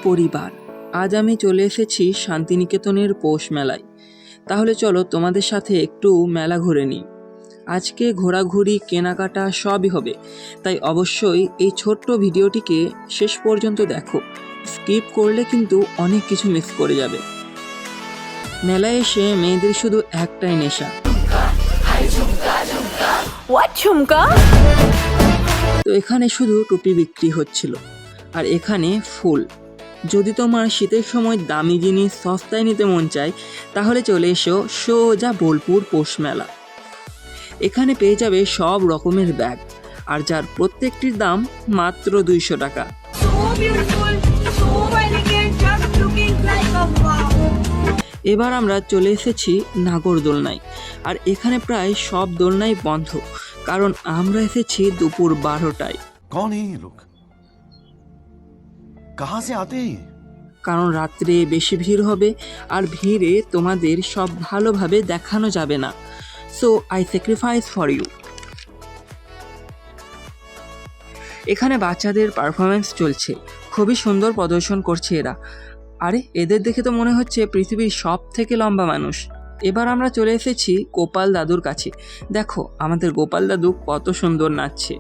পরিবার, আজ আমি চলে এসেছি শান্তিনিকেতনের পৌষ মেলায়। তাহলে চলো তোমাদের সাথে একটু মেলা ঘুরে নিই। আজকে ঘোরাঘুরি কেনাকাটা সবই হবে, তাই অবশ্যই এই ছোট্ট ভিডিওটিকে শেষ পর্যন্ত দেখো। স্কিপ করলে কিন্তু অনেক কিছু মিস করে যাবে। মেলায় এসে মেয়েদের শুধু একটাই নেশা, তো এখানে শুধু টুপি বিক্রি হচ্ছিল, আর এখানে ফুল। যদি তোমার শীতের সময় দামি জিনিস সস্তায় নিতে মন চায়, তাহলে চলে এসো সোজা বোলপুর পৌষ মেলা। এখানে পেয়ে যাবে সব রকমের ব্যাগ, আর যার প্রত্যেকটির দাম মাত্র 200 টাকা। এবার আমরা চলে এসেছি নাগরদোলনায়, আর এখানে প্রায় সব দোলনাই বন্ধ, কারণ আমরা এসেছি দুপুর 12টায়। कौन है ये लोग? कहाँ से आते हैं? কারণ রাত্রে বেশি ভিড় হবে, আর ভিড়ে তোমাদের সব ভালোভাবে দেখানো যাবে না। So I sacrifice for you. এখানে বাচ্চাদের পারফরমেন্স চলছে, খুবই সুন্দর প্রদর্শন করছে এরা। আরে এদের দেখে তো মনে হচ্ছে পৃথিবীর সব থেকে লম্বা মানুষ। এবার আমরা চলে এসেছি গোপাল দাদুর কাছে। দেখো আমাদের গোপাল দাদু কত সুন্দর নাচছে।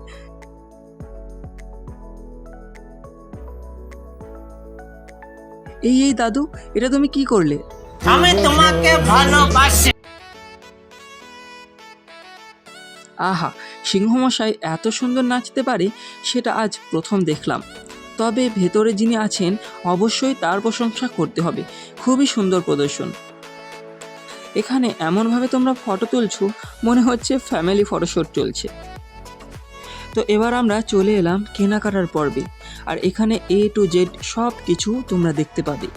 এই দাদু, এটা তুমি কি করলে? আমি তোমাকে ভালোবাসি। আহা, সিংহমশাই এত সুন্দর নাচতে পারে সেটা আজ প্রথম দেখলাম। তবে ভেতরে যিনি আছেন অবশ্যই তার প্রশংসা করতে হবে, খুবই সুন্দর প্রদর্শন। এখানে এমনভাবে তোমরা ফটো তুলছো মনে হচ্ছে ফ্যামিলি ফটোশ্যুট চলছে। তো এবার আমরা চলে এলাম কেনাকাটার পর্বে, আর এখানে A to Z সব কিছু তোমরা দেখতে পাবে।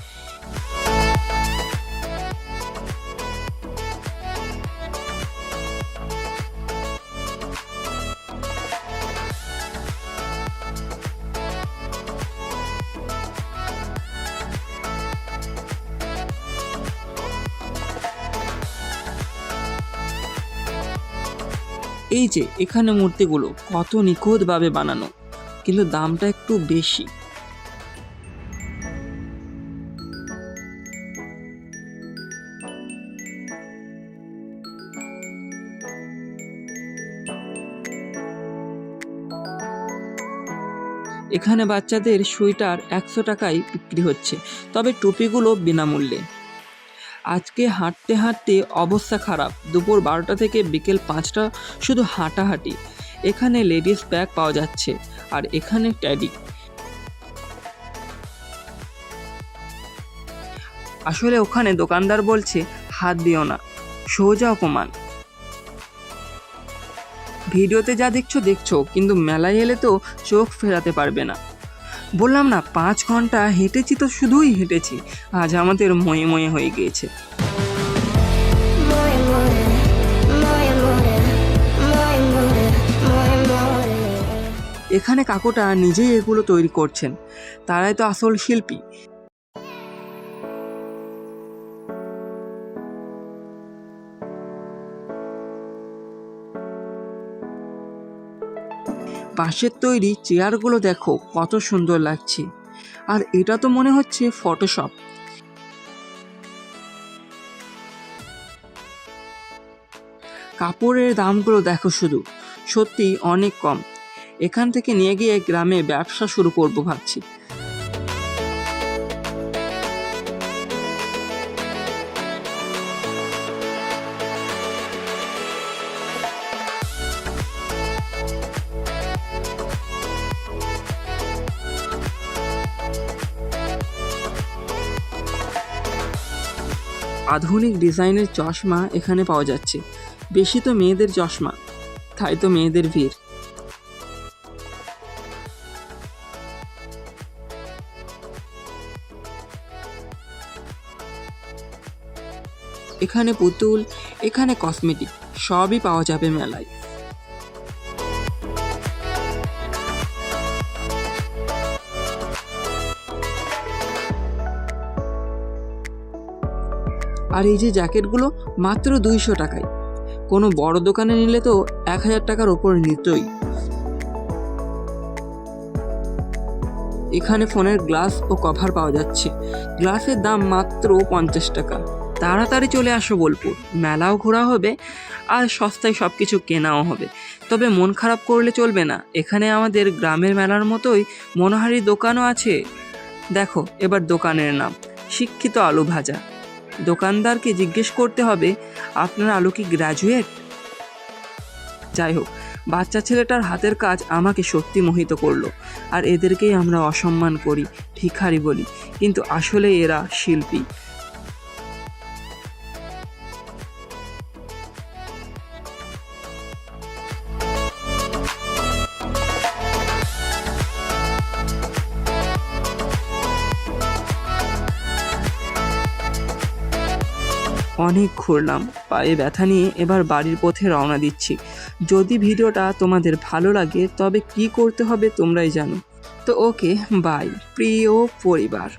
এই যে এখানে মূর্তিগুলো কত নিখুঁতভাবে বানানো, কিন্তু দামটা একটু বেশি। এখানে বাচ্চাদের সোয়েটার 100 টাকায় বিক্রি হচ্ছে, তবে টুপিগুলো বিনামূল্যে। আজকে হাঁটতে হাঁটতে অবস্থা খারাপ। দুপুর 12টা থেকে বিকেল 5টা শুধু হাঁটাহাঁটি। এখানে লেডিস ব্যাগ পাওয়া যাচ্ছে, আর এখানে ট্যাডি। আসলে ওখানে দোকানদার বলছে হাত দিও না, সোজা অপমান। ভিডিওতে যা দেখছো, কিন্তু মেলায় এলে তো চোখ ফেরাতে পারবে না। বললাম না 5 ঘন্টা হেঁটেছি, তো শুধুই হেঁটেছি। আজ আমাদের ময়ে ময়ে হয়ে গিয়েছে। এখানে কাকুটা নিজেই এগুলো তৈরি করছেন, তারাই তো আসল শিল্পী। বাঁশের তৈরি চেয়ারগুলো দেখো কত সুন্দর লাগছে, আর এটা তো মনে হচ্ছে ফটোশপ। কাপড়ের দামগুলো দেখো শুধু, সত্যি অনেক কম। এখান থেকে নিয়ে গিয়ে গ্রামে ব্যবসা শুরু করব ভাবছি। আধুনিক ডিজাইনের চশমা এখানে পাওয়া যাচ্ছে। বেশি তো মেয়েদের চশমা, তাই তো মেয়েদের ভিড়। এখানে পুতুল, এখানে কসমেটিক, সবই পাওয়া যাবে মেলায়। আর এই যে জ্যাকেটগুলো মাত্র 200 টাকায়। কোনো বড় দোকানে নিলে তো 1000 টাকার ওপর নিতই। এখানে ফোনের গ্লাস ও কভার পাওয়া যাচ্ছে। গ্লাসের দাম মাত্র 50 টাকা। তাড়াতাড়ি চলে আসো বোলপুর, মেলাও ঘোরা হবে আর সস্তায় সব কিছু কেনাও হবে। তবে মন খারাপ করলে চলবে না, এখানে আমাদের গ্রামের মেলার মতোই মনোহারি দোকানও আছে। দেখো এবার দোকানের নাম শিক্ষিত আলু ভাজা। দোকানদারকে জিজ্ঞেস করতে হবে, আপনার আলু কি গ্র্যাজুয়েট? যাই হোক, বাচ্চা ছেলেটার হাতের কাজ আমাকে সত্যি মোহিত করলো। আর এদেরকেই আমরা অসম্মান করি, ভিখারি বলি, কিন্তু আসলে এরা শিল্পী। অনেক ঘুরলাম, পায়ে ব্যথা নিয়ে এবার বাড়ির পথে রওনা দিচ্ছি। যদি ভিডিওটা তোমাদের ভালো লাগে তবে কি করতে হবে তোমরাই জানো। তো ওকে, বাই প্রিয় পরিবার।